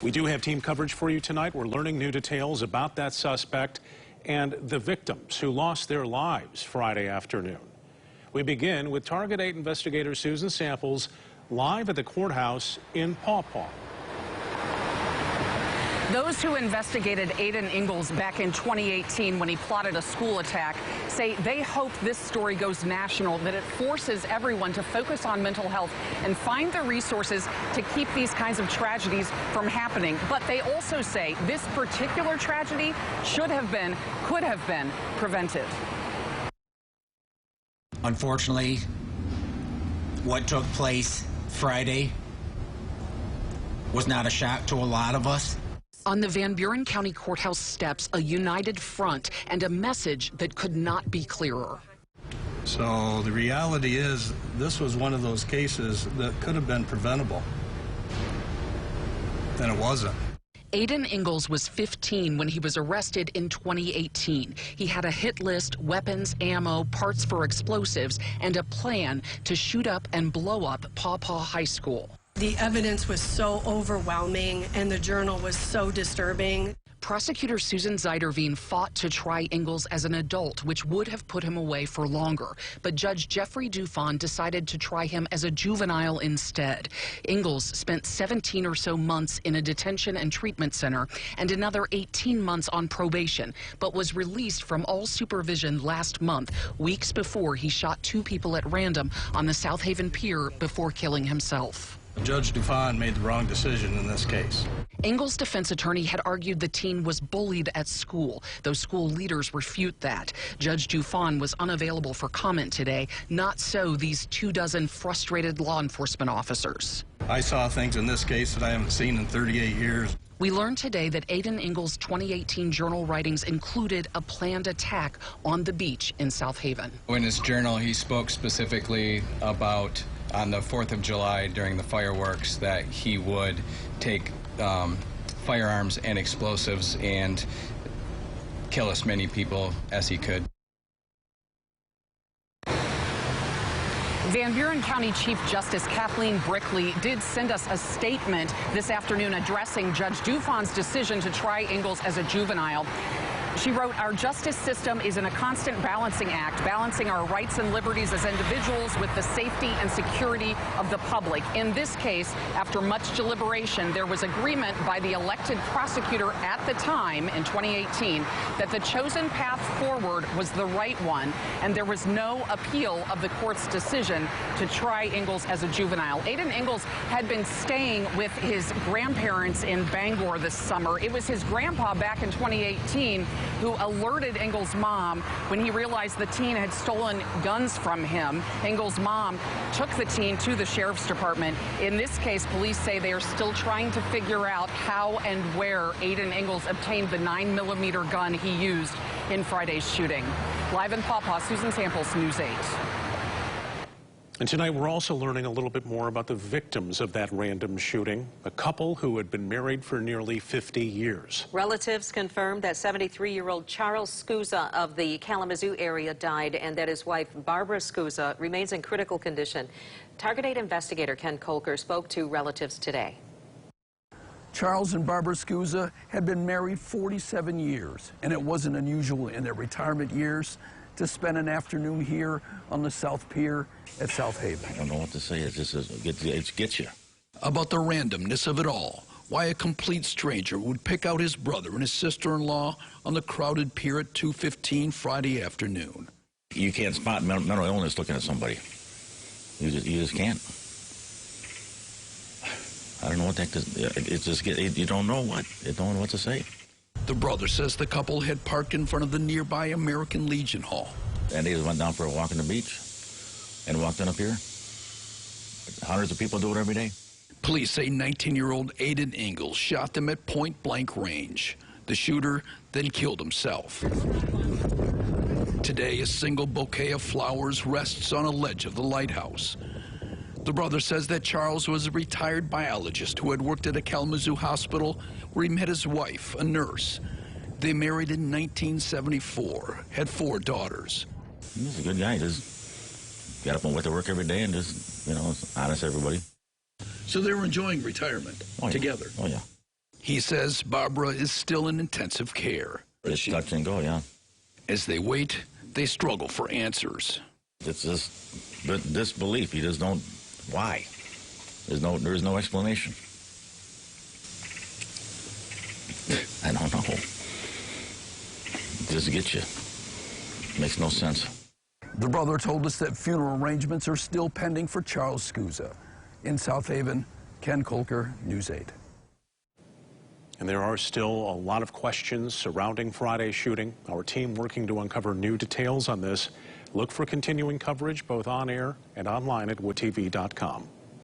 We do have team coverage for you tonight. We're learning new details about that suspect and the victims who lost their lives Friday afternoon. We begin with Target 8 investigator Susan Samples live at the courthouse in Paw Paw. Those who investigated Aiden Ingalls back in 2018 when he plotted a school attack say they hope this story goes national, that it forces everyone to focus on mental health and find the resources to keep these kinds of tragedies from happening. But they also say this particular tragedy could have been prevented. Unfortunately, what took place Friday was not a shock to a lot of us. On the Van Buren County Courthouse steps, a united front and a message that could not be clearer. So the reality is this was one of those cases that could have been preventable, and it wasn't. Aiden Ingalls was 15 when he was arrested in 2018. He had a hit list, weapons, ammo, parts for explosives, and a plan to shoot up and blow up Paw Paw High School. The evidence was so overwhelming and the journal was so disturbing. Prosecutor Susan Zeiderveen fought to try Ingalls as an adult, which would have put him away for longer. But Judge Jeffrey Dufon decided to try him as a juvenile instead. Ingalls spent 17 or so months in a detention and treatment center and another 18 months on probation, but was released from all supervision last month, weeks before he shot 2 people at random on the South Haven Pier before killing himself. Judge Dufon made the wrong decision in this case. Ingalls' defense attorney had argued the teen was bullied at school, though school leaders refute that. Judge Dufon was unavailable for comment today. Not so these 24 frustrated law enforcement officers. I saw things in this case that I haven't seen in 38 years. We learned today that Aiden Ingalls' 2018 journal writings included a planned attack on the beach in South Haven. In his journal, he spoke specifically about on the 4th of July during the fireworks that he would take firearms and explosives and kill as many people as he could. Van Buren County Chief Justice Kathleen Brickley did send us a statement this afternoon addressing Judge Dufon's decision to try Ingalls as a juvenile. She wrote, "Our justice system is in a constant balancing act, balancing our rights and liberties as individuals with the safety and security of the public. In this case, after much deliberation, there was agreement by the elected prosecutor at the time in 2018 that the chosen path forward was the right one, and there was no appeal of the court's decision to try Ingalls as a juvenile." Aiden Ingalls had been staying with his grandparents in Bangor this summer. It was his grandpa back in 2018 who alerted Ingalls' mom when he realized the teen had stolen guns from him. Ingalls' mom took the teen to the sheriff's department. In this case, police say they are still trying to figure out how and where Aiden Ingalls obtained the 9mm gun he used in Friday's shooting. Live in Paw Paw, Susan Samples, News 8. And tonight we're also learning a little bit more about the victims of that random shooting, a couple who had been married for nearly 50 years. Relatives confirmed that 73-year-old Charles Scusa of the Kalamazoo area died and that his wife Barbara Scusa remains in critical condition. Target 8 investigator Ken Kolker spoke to relatives today. Charles and Barbara Scusa had been married 47 years, and it wasn't unusual in their retirement years to spend an afternoon here on the South Pier at South Haven. I don't know what to say. It just it gets you. About the randomness of it all, why a complete stranger would pick out his brother and his sister-in-law on the crowded pier at 2:15 Friday afternoon. You can't spot mental illness looking at somebody. You just can't. I don't know what that is. You don't know what. You don't know what to say. The brother says the couple had parked in front of the nearby American Legion Hall. And they went down for a walk on the beach and walked on up here. Hundreds of people do it every day. Police say 19-year-old Aiden Ingalls shot them at point-blank range. The shooter then killed himself. Today, a single bouquet of flowers rests on a ledge of the lighthouse. The brother says that Charles was a retired biologist who had worked at a Kalamazoo hospital where he met his wife, a nurse. They married in 1974, had 4 daughters. He's a good guy. Just got up and went to work every day and just, honest everybody. So they were enjoying retirement together. Oh, yeah. He says Barbara is still in intensive care. It's touch and go, yeah. As they wait, they struggle for answers. It's just disbelief. You just don't. Why? There's no explanation. I don't know. It just gets you. Makes no sense. The brother told us that funeral arrangements are still pending for Charles Scusa. In South Haven, Ken Kolker, News 8. And there are still a lot of questions surrounding Friday's shooting. Our team working to uncover new details on this. Look for continuing coverage both on air and online at woodtv.com.